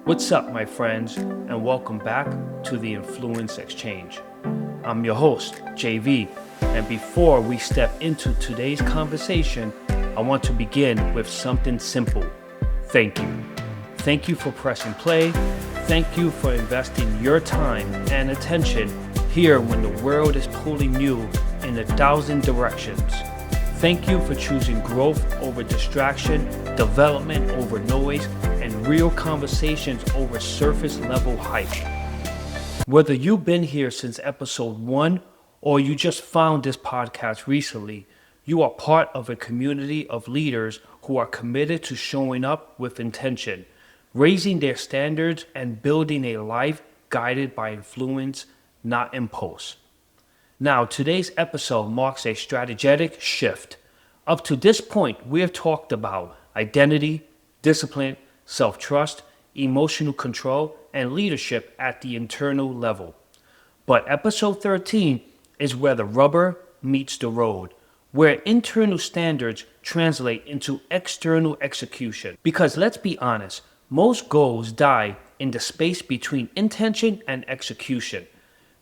What's up, my friends, and welcome back to the Influence Exchange. I'm your host, JV, and before we step into today's conversation, I want to begin with something simple. Thank you. Thank you for pressing play. Thank you for investing your time and attention here when the world is pulling you in 1,000 directions. Thank you for choosing growth over distraction, development over noise, and real conversations over surface level hype. Whether you've been here since episode 1 or you just found this podcast recently, you are part of a community of leaders who are committed to showing up with intention, raising their standards, and building a life guided by influence, not impulse. Now, today's episode marks a strategic shift. Up to this point, we have talked about identity, discipline, self-trust, emotional control, and leadership at the internal level. But episode 13 is where the rubber meets the road, where internal standards translate into external execution. Because let's be honest, most goals die in the space between intention and execution.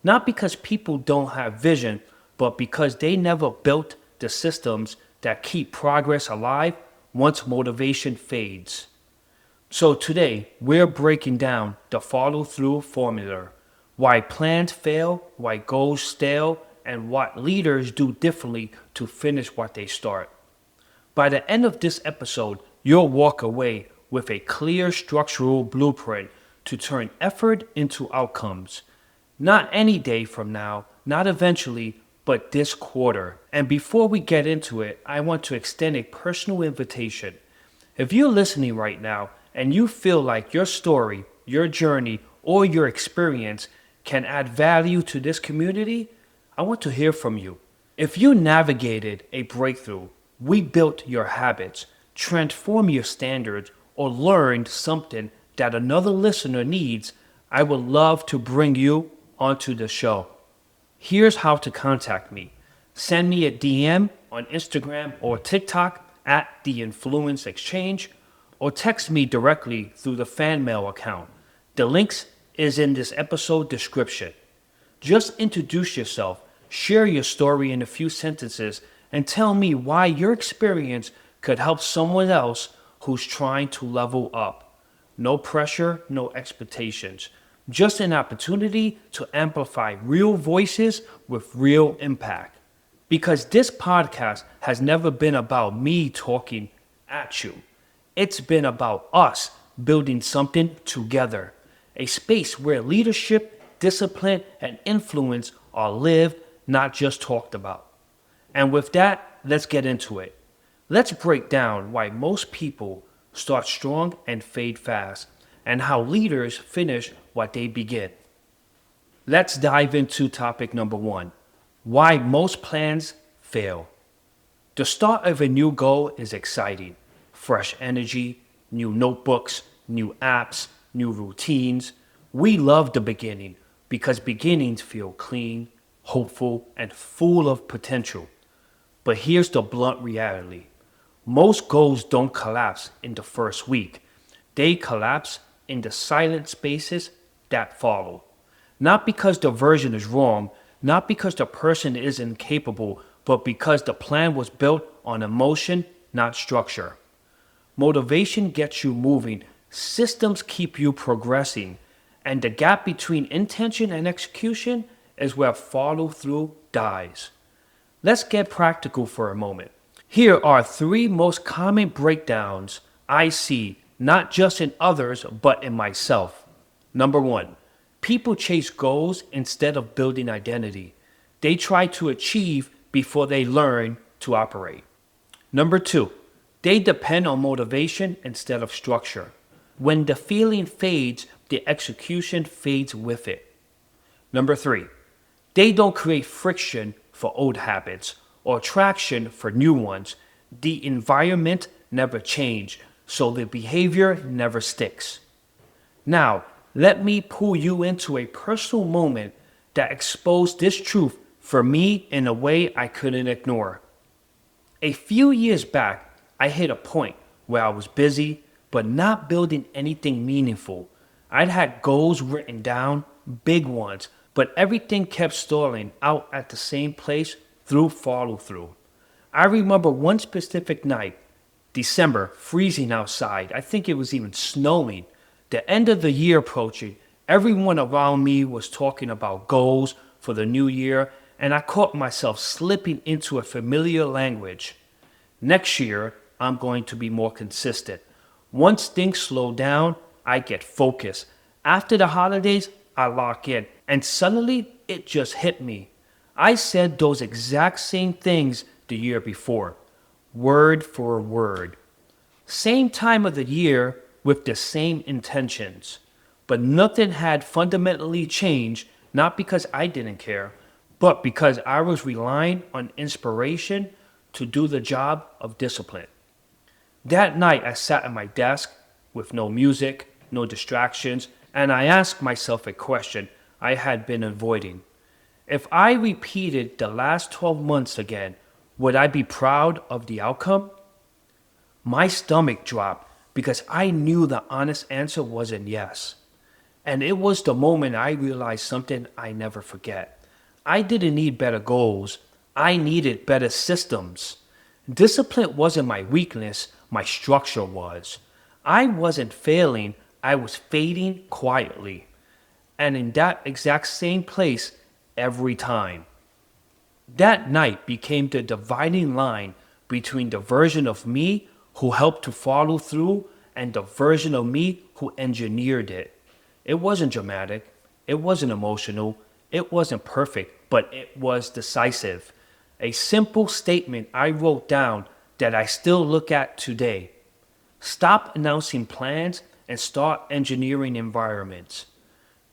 Not because people don't have vision, but because they never built the systems that keep progress alive once motivation fades. So today, we're breaking down the follow-through formula, why plans fail, why goals stale, and what leaders do differently to finish what they start. By the end of this episode, you'll walk away with a clear structural blueprint to turn effort into outcomes. Not any day from now, not eventually, but this quarter. And before we get into it, I want to extend a personal invitation. If you're listening right now and you feel like your story, your journey, or your experience can add value to this community, I want to hear from you. If you navigated a breakthrough, rebuilt your habits, transformed your standards, or learned something that another listener needs, I would love to bring you onto the show. Here's how to contact me. Send me a DM on Instagram or TikTok at The Influence Exchange, or text me directly through the fan mail account. The links is in this episode description. Just introduce yourself, share your story in a few sentences, and tell me why your experience could help someone else who's trying to level up. No pressure, no expectations. Just an opportunity to amplify real voices with real impact. Because this podcast has never been about me talking at you. It's been about us building something together. A space where leadership, discipline, and influence are lived, not just talked about. And with that, let's get into it. Let's break down why most people start strong and fade fast, and how leaders finish what they begin. Let's dive into topic number 1, why most plans fail. The start of a new goal is exciting. Fresh energy, new notebooks, new apps, new routines. We love the beginning because beginnings feel clean, hopeful, and full of potential. But here's the blunt reality. Most goals don't collapse in the first week. They collapse in the silent spaces that follow. Not because the version is wrong, not because the person is incapable, but because the plan was built on emotion, not structure. Motivation gets you moving, systems keep you progressing, and the gap between intention and execution is where follow-through dies. Let's get practical for a moment. Here are 3 most common breakdowns I see, not just in others, but in myself. Number 1, people chase goals instead of building identity. They try to achieve before they learn to operate. Number 2, they depend on motivation instead of structure. When the feeling fades, the execution fades with it. Number 3, they don't create friction for old habits or traction for new ones. The environment never changes, so the behavior never sticks. Now, let me pull you into a personal moment that exposed this truth for me in a way I couldn't ignore. A few years back, I hit a point where I was busy, but not building anything meaningful. I'd had goals written down, big ones, but everything kept stalling out at the same place through follow through. I remember one specific night, December, freezing outside. I think it was even snowing. The end of the year approaching. Everyone around me was talking about goals for the new year, and I caught myself slipping into a familiar language. Next year, I'm going to be more consistent. Once things slow down, I get focused. After the holidays, I lock in, and suddenly it just hit me. I said those exact same things the year before, word for word. Same time of the year with the same intentions. But nothing had fundamentally changed, not because I didn't care, but because I was relying on inspiration to do the job of discipline. That night, I sat at my desk with no music, no distractions, and I asked myself a question I had been avoiding. If I repeated the last 12 months again, would I be proud of the outcome? My stomach dropped because I knew the honest answer wasn't yes. And it was the moment I realized something I never forget. I didn't need better goals, I needed better systems. Discipline wasn't my weakness, my structure was. I wasn't failing, I was fading quietly. And in that exact same place every time. That night became the dividing line between the version of me who helped to follow through and the version of me who engineered it. It wasn't dramatic, it wasn't emotional, it wasn't perfect, but it was decisive. A simple statement I wrote down that I still look at today. Stop announcing plans and start engineering environments.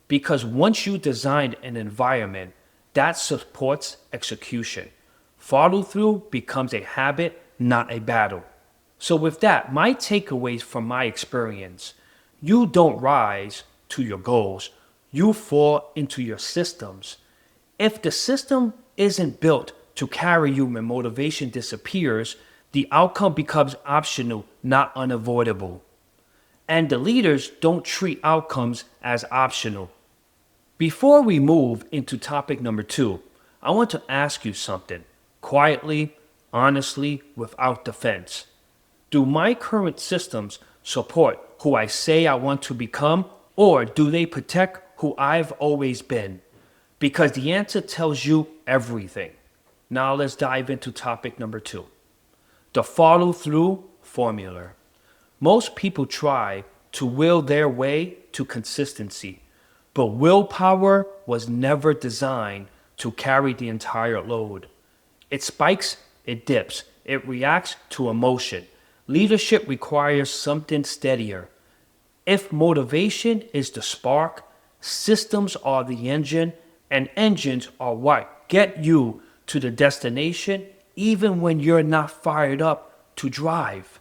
Because once you design an environment, that supports execution. Follow through becomes a habit, not a battle. So, with that, my takeaways from my experience: you don't rise to your goals, you fall into your systems. If the system isn't built to carry you when motivation disappears, the outcome becomes optional, not unavoidable. And the leaders don't treat outcomes as optional. Before we move into topic number 2, I want to ask you something, quietly, honestly, without defense. Do my current systems support who I say I want to become, or do they protect who I've always been? Because the answer tells you everything. Now let's dive into topic number 2, the follow through formula. Most people try to will their way to consistency, but willpower was never designed to carry the entire load. It spikes, it dips, it reacts to emotion. Leadership requires something steadier. If motivation is the spark, systems are the engine, and engines are what get you to the destination even when you're not fired up to drive.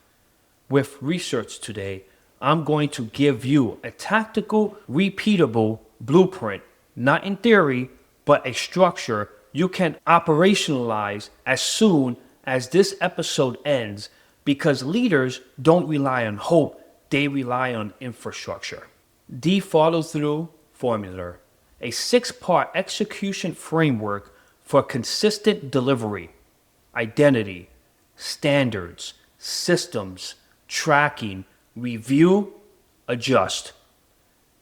With research today, I'm going to give you a tactical, repeatable blueprint, not in theory, but a structure you can operationalize as soon as this episode ends, because leaders don't rely on hope, they rely on infrastructure. The follow through formula, a 6-part execution framework for consistent delivery: identity, standards, systems, tracking, review, adjust.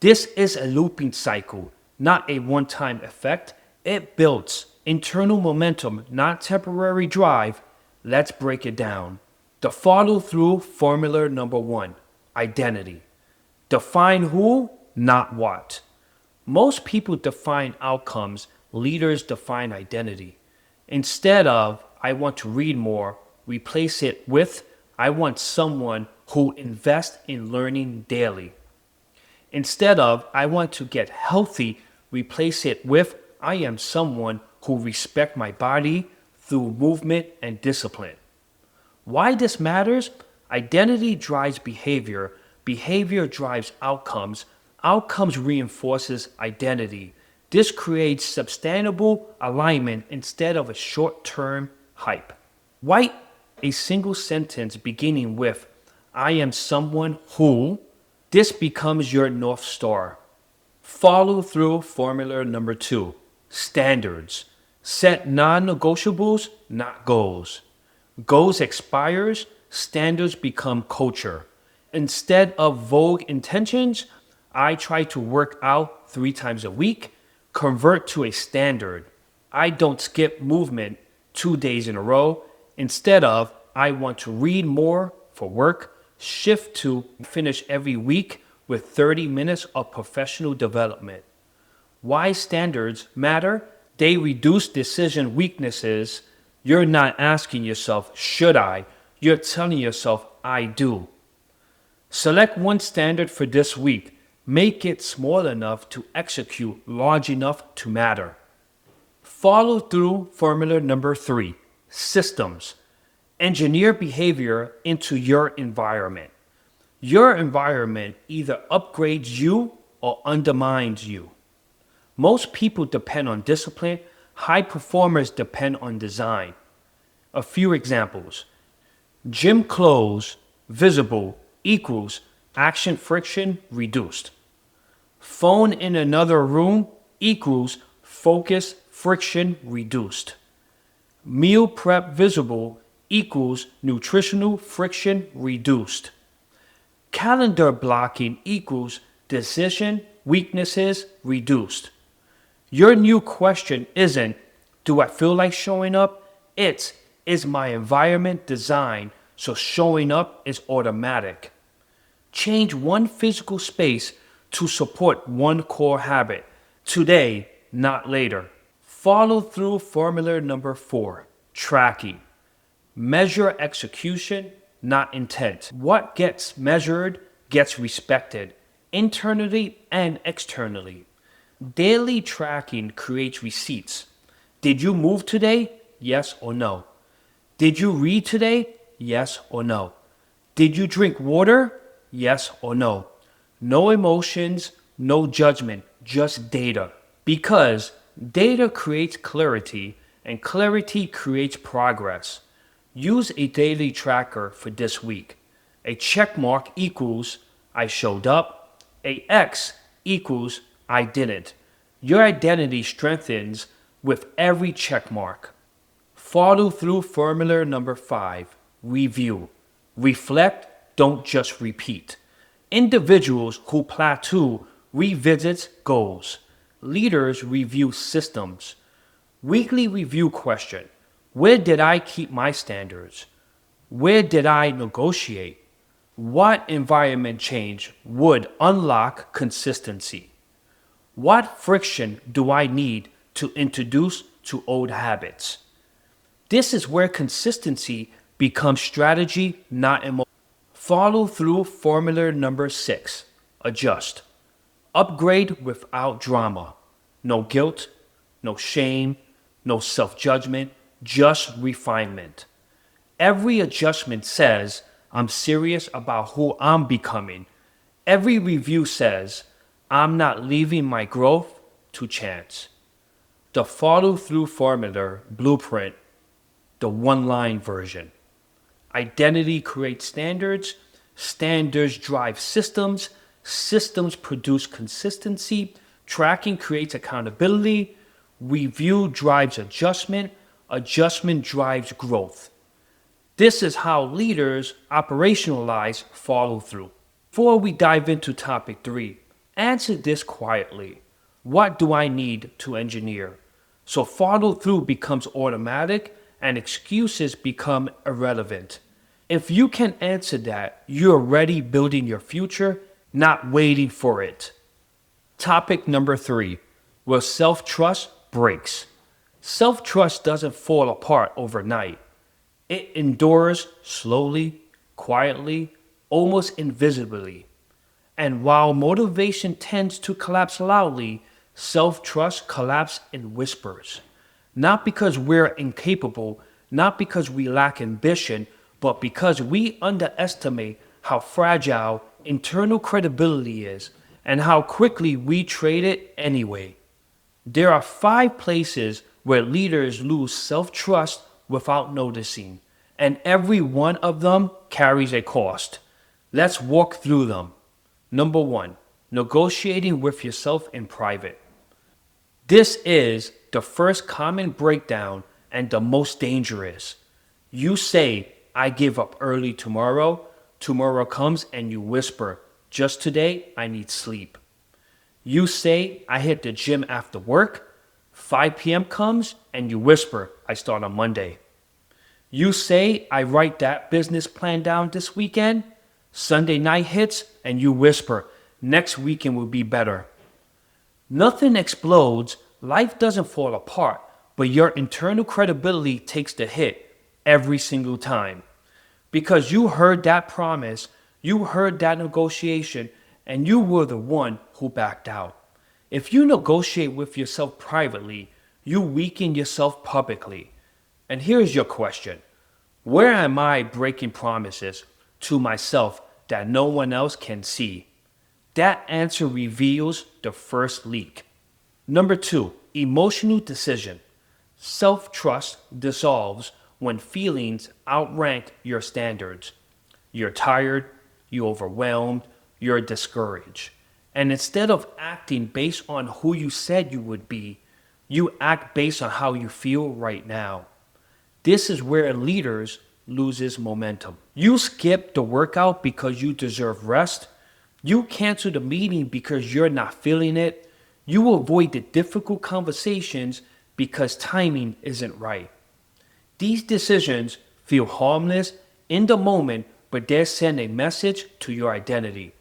This is a looping cycle, not a one-time effect. It builds internal momentum, not temporary drive. Let's break it down. The follow-through formula number 1, identity. Define who, not what. Most people define outcomes, leaders define identity. Instead of, I want to read more, replace it with, I want someone who invests in learning daily. Instead of, I want to get healthy, replace it with, I am someone who respects my body through movement and discipline. Why this matters? Identity drives behavior, behavior drives outcomes, outcomes reinforces identity. This creates sustainable alignment instead of a short-term hype. Write a single sentence beginning with, I am someone who. This becomes your North Star. Follow through formula number 2, standards. Set non-negotiables, not goals. Goals expires, standards become culture. Instead of vogue intentions, I try to work out 3 times a week, convert to a standard. I don't skip movement 2 days in a row. Instead of, I want to read more for work, shift to finish every week with 30 minutes of professional development. Why standards matter? They reduce decision weaknesses. You're not asking yourself, should I? You're telling yourself, I do. Select one standard for this week. Make it small enough to execute, large enough to matter. Follow through formula number 3, systems. Engineer behavior into your environment. Your environment either upgrades you or undermines you. Most people depend on discipline. High performers depend on design. A few examples. Gym clothes, visible, equals action friction reduced. Phone in another room equals focus friction reduced. Meal prep visible equals nutritional friction reduced. Calendar blocking equals decision weaknesses reduced. Your new question isn't, do I feel like showing up? It's, is my environment designed so showing up is automatic? Change one physical space to support one core habit. Today, not later. Follow through formula number 4, tracking. Measure execution, not intent. What gets measured gets respected, internally and externally. Daily tracking creates receipts. Did you move today? Yes or no? Did you read today? Yes or no? Did you drink water? Yes or no? No emotions, no judgment, just data. Because data creates clarity, and clarity creates progress. Use a daily tracker for this week. A check mark equals I showed up. A X equals I didn't. Your identity strengthens with every check mark. Follow through formula number 5, review. Reflect, don't just repeat. Individuals who plateau revisit goals. Leaders review systems. Weekly review question. Where did I keep my standards? Where did I negotiate? What environment change would unlock consistency? What friction do I need to introduce to old habits? This is where consistency becomes strategy, not emotion. Follow through formula number 6, adjust. Upgrade without drama. No guilt, no shame, no self-judgment, just refinement. Every adjustment says, I'm serious about who I'm becoming. Every review says, I'm not leaving my growth to chance. The follow-through formula blueprint, the one-line version. Identity creates standards, standards drive systems, systems produce consistency, tracking creates accountability, review drives adjustment, adjustment drives growth. This is how leaders operationalize follow-through. Before we dive into topic 3, answer this quietly. What do I need to engineer? So follow-through becomes automatic and excuses become irrelevant. If you can answer that, you're already building your future, not waiting for it. Topic number 3, where self-trust breaks. Self-trust doesn't fall apart overnight. It endures slowly, quietly, almost invisibly. And while motivation tends to collapse loudly, self-trust collapses in whispers. Not because we're incapable, not because we lack ambition, but because we underestimate how fragile internal credibility is and how quickly we trade it anyway. There are 5 places where leaders lose self-trust without noticing, and every one of them carries a cost. Let's walk through them. Number one, negotiating with yourself in private. This is the first common breakdown and the most dangerous. You say, I give up early tomorrow. Tomorrow comes and you whisper, just today, I need sleep. You say, I hit the gym after work. 5 p.m. comes and you whisper, I start on Monday. You say, I write that business plan down this weekend. Sunday night hits and you whisper, next weekend will be better. Nothing explodes, life doesn't fall apart, but your internal credibility takes the hit every single time. Because you heard that promise, you heard that negotiation, and you were the one who backed out. If you negotiate with yourself privately, you weaken yourself publicly. And here's your question. Where am I breaking promises to myself that no one else can see? That answer reveals the first leak. Number two, emotional decision. Self-trust dissolves when feelings outrank your standards. You're tired, you're overwhelmed, you're discouraged. And instead of acting based on who you said you would be, you act based on how you feel right now. This is where leaders loses momentum. You skip the workout because you deserve rest. You cancel the meeting because you're not feeling it. You avoid the difficult conversations because timing isn't right. These decisions feel harmless in the moment, but they send a message to your identity.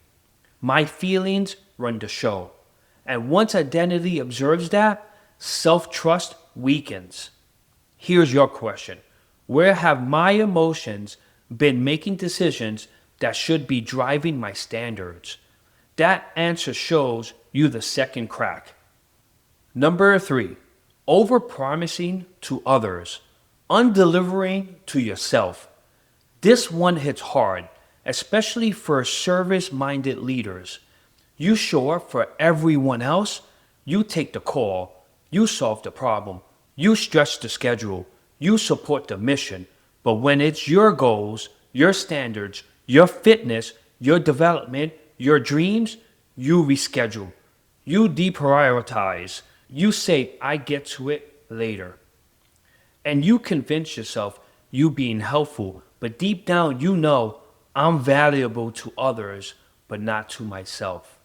My feelings run the show. And once identity observes that, self-trust weakens. Here's your question. Where have my emotions been making decisions that should be driving my standards? That answer shows you the second crack. Number three, overpromising to others, undelivering to yourself. This one hits hard, especially for service-minded leaders. You show up for everyone else, you take the call, you solve the problem, you stretch the schedule, you support the mission, but when it's your goals, your standards, your fitness, your development, your dreams, you reschedule. You deprioritize. You say, I get to it later. And you convince yourself you being helpful, but deep down you know I'm valuable to others, but not to myself.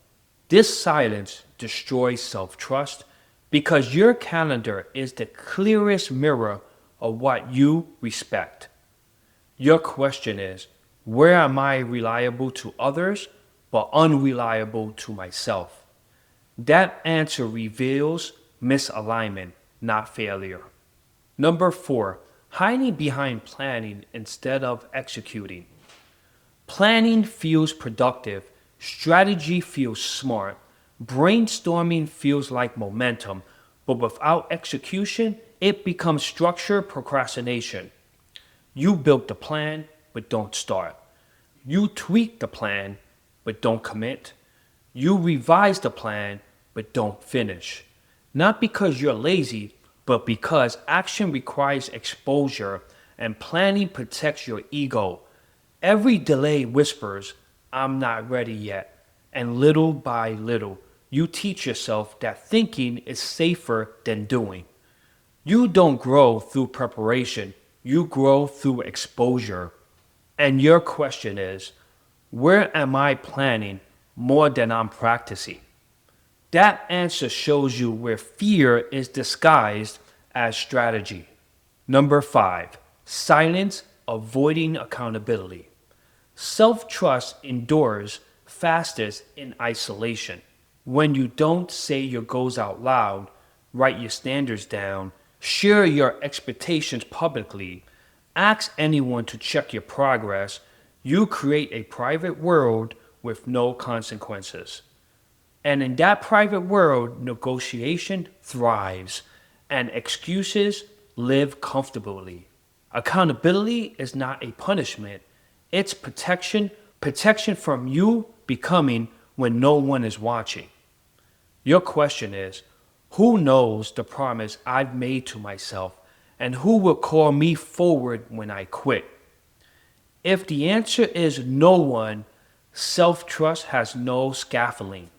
This silence destroys self-trust because your calendar is the clearest mirror of what you respect. Your question is, where am I reliable to others but unreliable to myself? That answer reveals misalignment, not failure. Number four, hiding behind planning instead of executing. Planning feels productive, strategy feels smart, brainstorming feels like momentum, but without execution, it becomes structure procrastination. You built the plan, but don't start. You tweak the plan, but don't commit. You revise the plan, but don't finish. Not because you're lazy, but because action requires exposure and planning protects your ego. Every delay whispers, I'm not ready yet. And little by little, you teach yourself that thinking is safer than doing. You don't grow through preparation, you grow through exposure. And your question is, where am I planning more than I'm practicing? That answer shows you where fear is disguised as strategy. Number five, silence, avoiding accountability. Self-trust endures fastest in isolation. When you don't say your goals out loud, write your standards down, share your expectations publicly, ask anyone to check your progress, you create a private world with no consequences. And in that private world, negotiation thrives and excuses live comfortably. Accountability is not a punishment, it's protection, protection from you becoming when no one is watching. Your question is, who knows the promise I've made to myself, and who will call me forward when I quit? If the answer is no one, Self-trust has no scaffolding.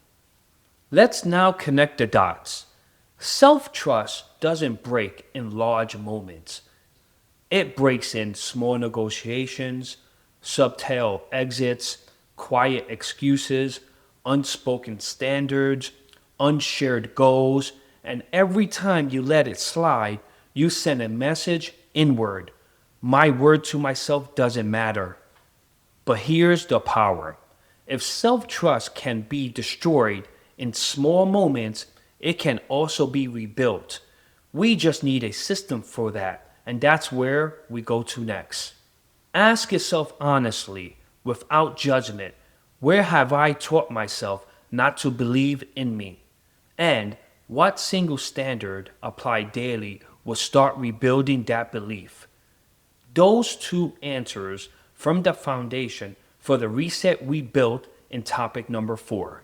Let's now connect the dots. Self-trust doesn't break in large moments. It breaks in small negotiations, subtle exits, quiet excuses, unspoken standards, unshared goals, and every time you let it slide, you send a message inward. My word to myself doesn't matter. But here's the power. If self trust can be destroyed in small moments, it can also be rebuilt. We just need a system for that, and that's where we go to next. Ask yourself honestly, without judgment, where have I taught myself not to believe in me? And what single standard applied daily will start rebuilding that belief? Those two answers from the foundation for the reset we built in topic number 4.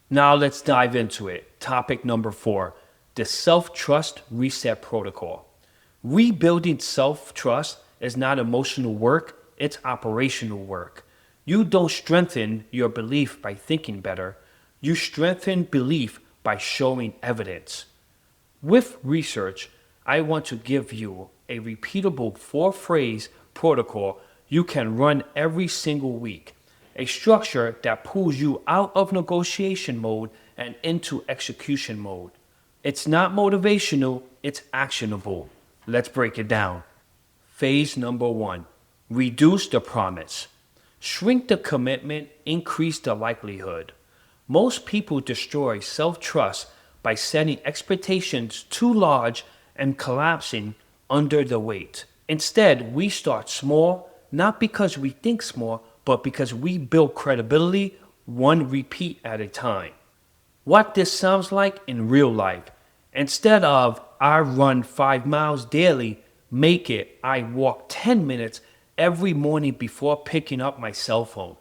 Now let's dive into it. Topic number 4, the self-trust reset protocol. Rebuilding self-trust is not emotional work, it's operational work. You don't strengthen your belief by thinking better. You strengthen belief by showing evidence. With research, I want to give you a repeatable 4-phrase protocol you can run every single week. A structure that pulls you out of negotiation mode and into execution mode. It's not motivational, it's actionable. Let's break it down. Phase number 1, reduce the promise. Shrink the commitment, increase the likelihood. Most people destroy self-trust by setting expectations too large and collapsing under the weight. Instead, we start small, not because we think small, but because we build credibility one repeat at a time. What this sounds like in real life. Instead of I run 5 miles daily, make it I walk 10 minutes every morning before picking up my cell phone.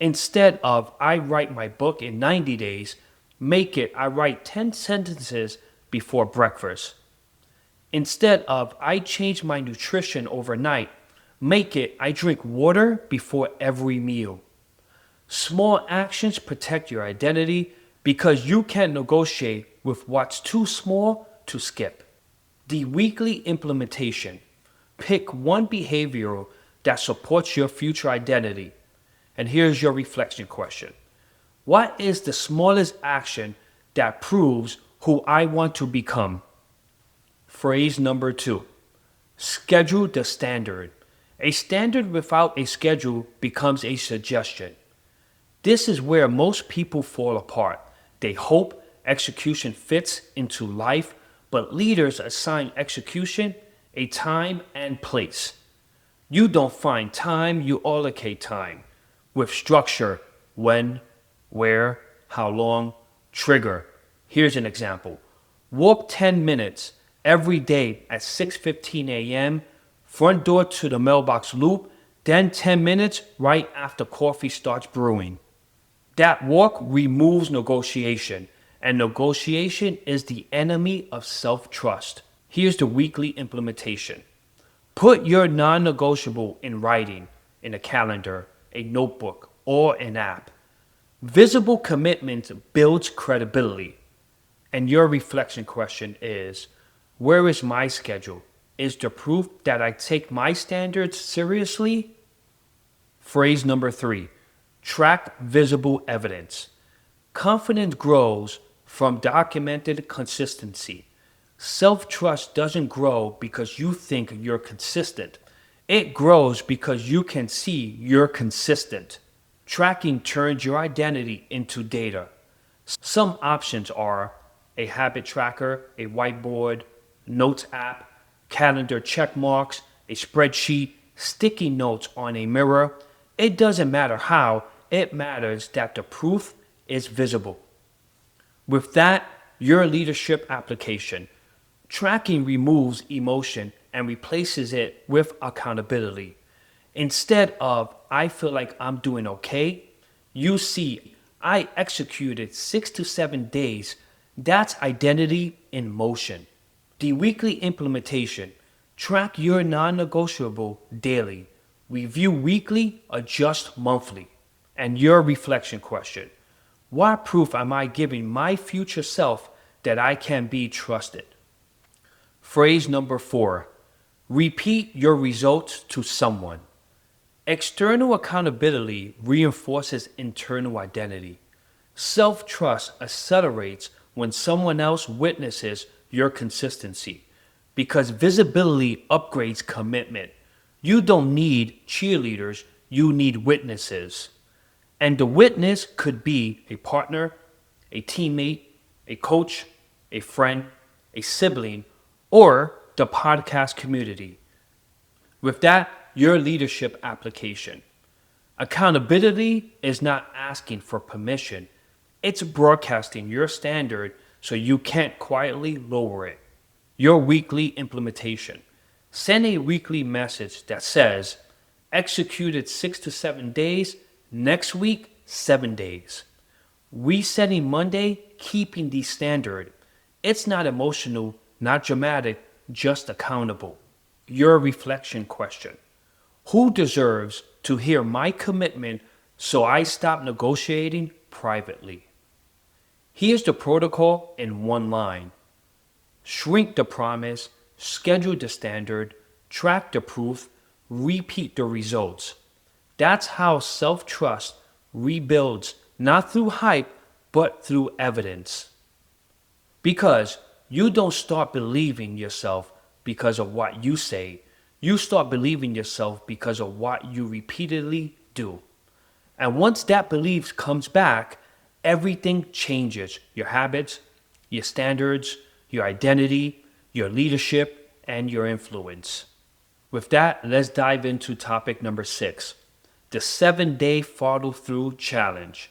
Instead of I write my book in 90 days, make it I write 10 sentences before breakfast. Instead of I change my nutrition overnight, make it I drink water before every meal. Small actions protect your identity because you can negotiate with what's too small to skip. The weekly implementation. Pick one behavior that supports your future identity. And here's your reflection question. What is the smallest action that proves who I want to become? Phrase number 2. Schedule the standard. A standard without a schedule becomes a suggestion. This is where most people fall apart. They hope execution fits into life, but leaders assign execution a time and place. You don't find time, you allocate time. With structure, when, where, how long, trigger. Here's an example. Walk 10 minutes every day at 6:15 a.m., front door to the mailbox loop, then 10 minutes right after coffee starts brewing. That walk removes negotiation, and negotiation is the enemy of self-trust. Here's the weekly implementation. Put your non-negotiable in writing, in a calendar, a notebook, or an app. Visible commitment builds credibility. And your reflection question is, where is my schedule? Is the proof that I take my standards seriously? Phrase number 3, track visible evidence. Confidence grows from documented consistency. Self-trust doesn't grow because you think you're consistent. It grows because you can see you're consistent. Tracking turns your identity into data. Some options are a habit tracker, a whiteboard, notes app, calendar check marks, a spreadsheet, sticky notes on a mirror. It doesn't matter how, it matters that the proof is visible. With that, your leadership application. Tracking removes emotion and replaces it with accountability. Instead of, I feel like I'm doing okay, you see, I executed 6 to 7 days. That's identity in motion. The weekly implementation. Track your non-negotiable daily. Review weekly, adjust monthly. And your reflection question: what proof am I giving my future self that I can be trusted? Phrase number 4: repeat your results to someone. External accountability reinforces internal identity. Self trust accelerates when someone else witnesses your consistency because visibility upgrades commitment. You don't need cheerleaders, you need witnesses. And the witness could be a partner, a teammate, a coach, a friend, a sibling, or the podcast community. With that, your leadership application. Accountability is not asking for permission, it's broadcasting your standard so you can't quietly lower it. Your weekly implementation. Send a weekly message that says, executed 6 to 7 days, next week, 7 days. Resetting Monday, keeping the standard. It's not emotional, not dramatic, just accountable. Your reflection question: who deserves to hear my commitment so I stop negotiating privately? Here's the protocol in one line: shrink the promise, schedule the standard, track the proof, repeat the results. That's how self trust rebuilds, not through hype, but through evidence. Because you don't start believing yourself because of what you say, you start believing yourself because of what you repeatedly do. And once that belief comes back, everything changes: your habits, your standards, your identity, your leadership, and your influence. With that, let's dive into topic number 6: the 7-day follow through challenge.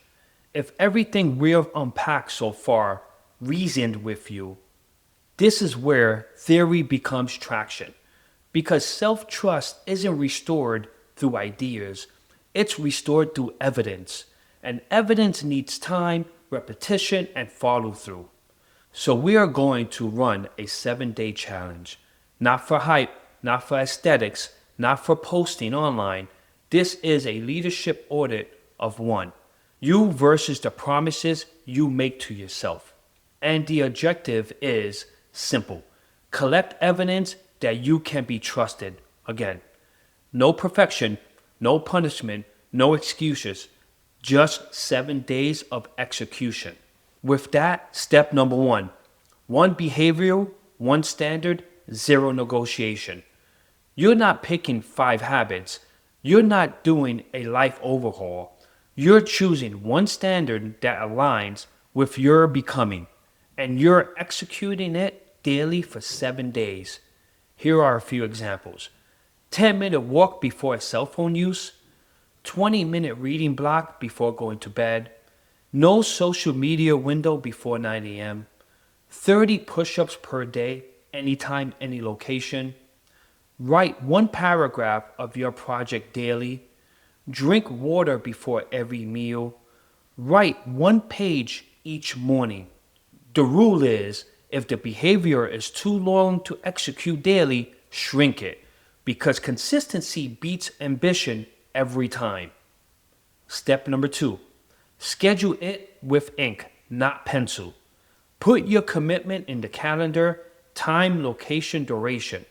If everything we've unpacked so far reasoned with you, this is where theory becomes traction. Because self trust isn't restored through ideas, it's restored through evidence. And evidence needs time, repetition, and follow through. So we are going to run a 7-day challenge. Not for hype, not for aesthetics, not for posting online. This is a leadership audit of one: you versus the promises you make to yourself. And the objective is simple: collect evidence that you can be trusted. Again, no perfection, no punishment, no excuses, just 7 days of execution. With that, step number 1: one behavioral, one standard, zero negotiation. You're not picking 5 habits. You're not doing a life overhaul. You're choosing one standard that aligns with your becoming, and you're executing it daily for 7 days. Here are a few examples: 10-minute walk before cell phone use, 20-minute reading block before going to bed, no social media window before 9 a.m., 30 push-ups per day, anytime, any location, write one paragraph of your project daily, drink water before every meal, write one page each morning. The rule is, if the behavior is too long to execute daily, shrink it, because consistency beats ambition every time. Step number 2: schedule it with ink, not pencil. Put your commitment in the calendar: time, location, duration.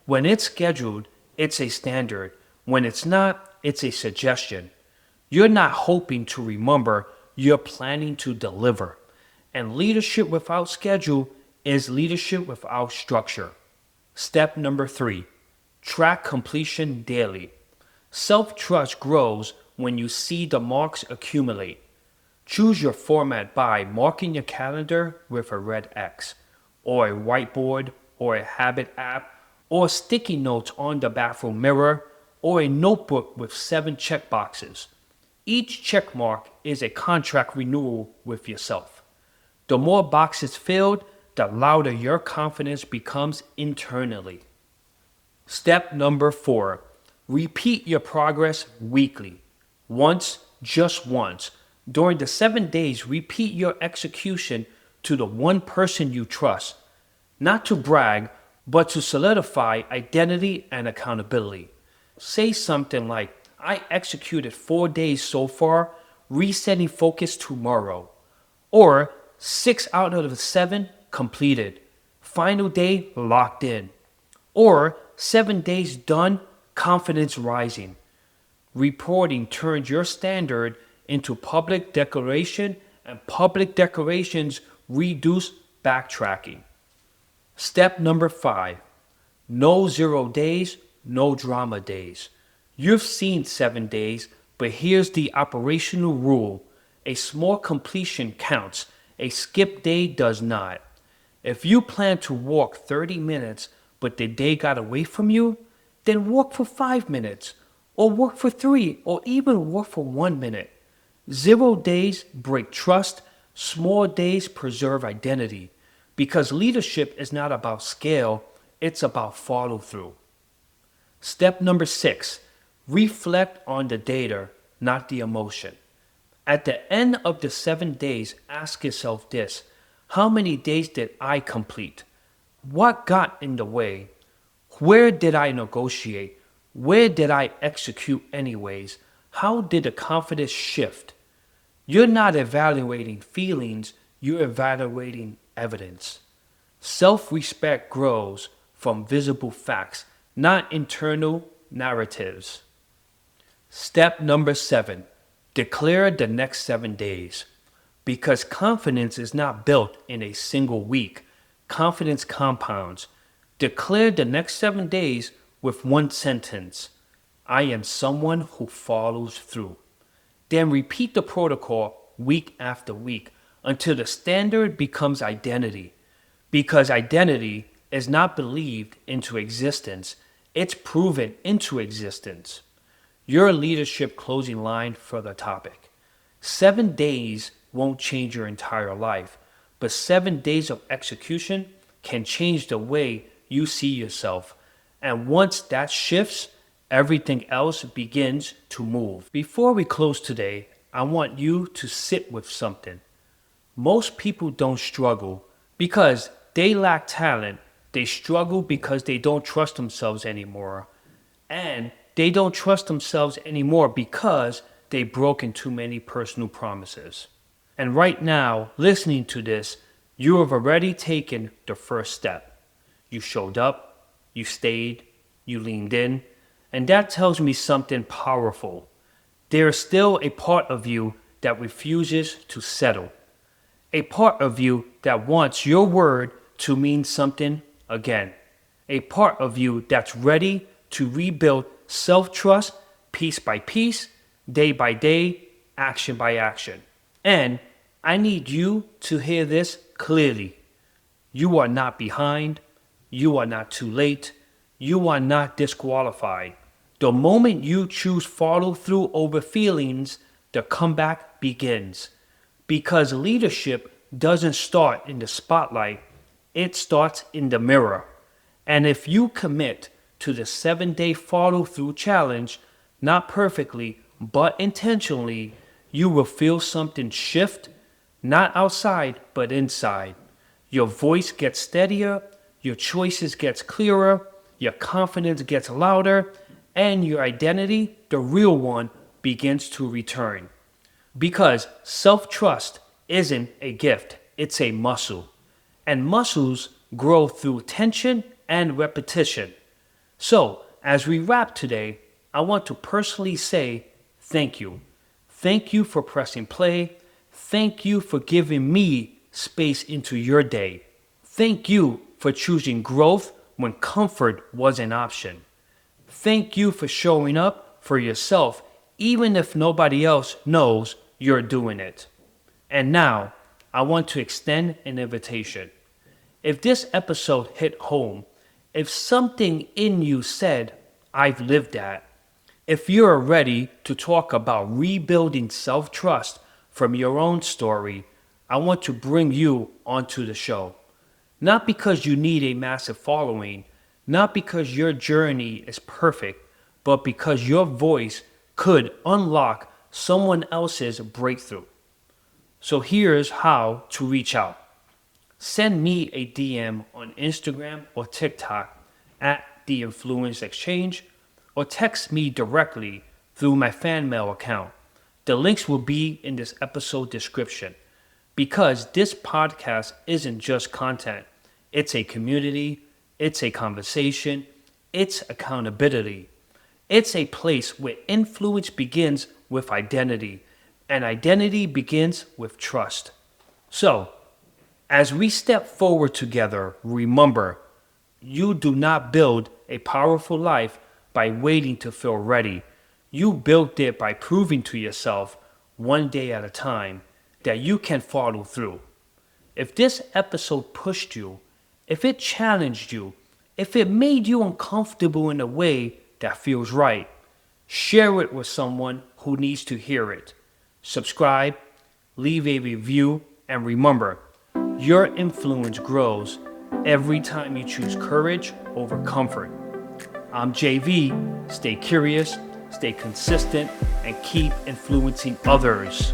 When it's scheduled, it's a standard. When it's not, it's a suggestion. You're not hoping to remember, you're planning to deliver. And leadership without schedule is leadership without structure. Step number 3: track completion daily. Self-trust grows when you see the marks accumulate. Choose your format by marking your calendar with a red X, or a whiteboard, or a habit app, or sticky notes on the bathroom mirror, or a notebook with 7 checkboxes. Each checkmark is a contract renewal with yourself. The more boxes filled, the louder your confidence becomes internally. Step number 4: repeat your progress weekly. Once, just once. During the 7 days, repeat your execution to the one person you trust, not to brag, but to solidify identity and accountability. Say something like, I executed 4 days so far, resetting focus tomorrow. Or 6 out of the 7 completed, final day locked in. Or 7 days done, confidence rising. Reporting turns your standard into public declaration, and public declarations reduce backtracking. Step number 5. No 0 days, no drama days. You've seen 7 days, but here's the operational rule. A small completion counts, a skip day does not. If you plan to walk 30 minutes, but the day got away from you, then walk for 5 minutes, or walk for 3, or even walk for 1 minute. 0 days break trust, small days preserve identity. Because leadership is not about scale, it's about follow through. Step number 6, reflect on the data, not the emotion. At the end of the 7 days, ask yourself this: how many days did I complete? What got in the way? Where did I negotiate? Where did I execute anyways? How did the confidence shift? You're not evaluating feelings, you're evaluating evidence. Self-respect grows from visible facts, not internal narratives. Step number 7, declare the next 7 days. Because confidence is not built in a single week, confidence compounds. Declare the next 7 days with one sentence: I am someone who follows through. Then repeat the protocol week after week until the standard becomes identity. Because identity is not believed into existence, it's proven into existence. Your leadership closing line for the topic. 7 days won't change your entire life, but 7 days of execution can change the way you see yourself. And once that shifts, everything else begins to move. Before we close today, I want you to sit with something. Most people don't struggle because they lack talent. They struggle because they don't trust themselves anymore. And they don't trust themselves anymore because they've broken too many personal promises. And right now, listening to this, you have already taken the first step. You showed up, you stayed, you leaned in, and that tells me something powerful. There is still a part of you that refuses to settle. A part of you that wants your word to mean something again. A part of you that's ready to rebuild self-trust piece by piece, day by day, action by action. And I need you to hear this clearly. You are not behind. You are not too late. You are not disqualified. The moment you choose follow through over feelings, the comeback begins. Because leadership doesn't start in the spotlight, it starts in the mirror. And if you commit to the 7-day follow through challenge, not perfectly, but intentionally, you will feel something shift, not outside, but inside. Your voice gets steadier, your choices gets clearer, your confidence gets louder, and your identity, the real one, begins to return. Because self-trust isn't a gift, it's a muscle. And muscles grow through tension and repetition. So, as we wrap today, I want to personally say thank you. Thank you for pressing play. Thank you for giving me space into your day. Thank you for choosing growth when comfort was an option. Thank you for showing up for yourself even if nobody else knows you're doing it. And now, I want to extend an invitation. If this episode hit home, if something in you said, I've lived that, if you're ready to talk about rebuilding self-trust from your own story, I want to bring you onto the show. Not because you need a massive following, not because your journey is perfect, but because your voice could unlock someone else's breakthrough. So here's how to reach out. Send me a DM on Instagram or TikTok at The Influence Exchange, or text me directly through my fan mail account. The links will be in this episode description because this podcast isn't just content. It's a community, it's a conversation, it's accountability. It's a place where influence begins with identity, and identity begins with trust. So, as we step forward together, remember, you do not build a powerful life by waiting to feel ready. You built it by proving to yourself, one day at a time, that you can follow through. If this episode pushed you, if it challenged you, if it made you uncomfortable in a way that feels right, share it with someone who needs to hear it. Subscribe, leave a review, and remember, your influence grows every time you choose courage over comfort. I'm JV. Stay curious, stay consistent, and keep influencing others.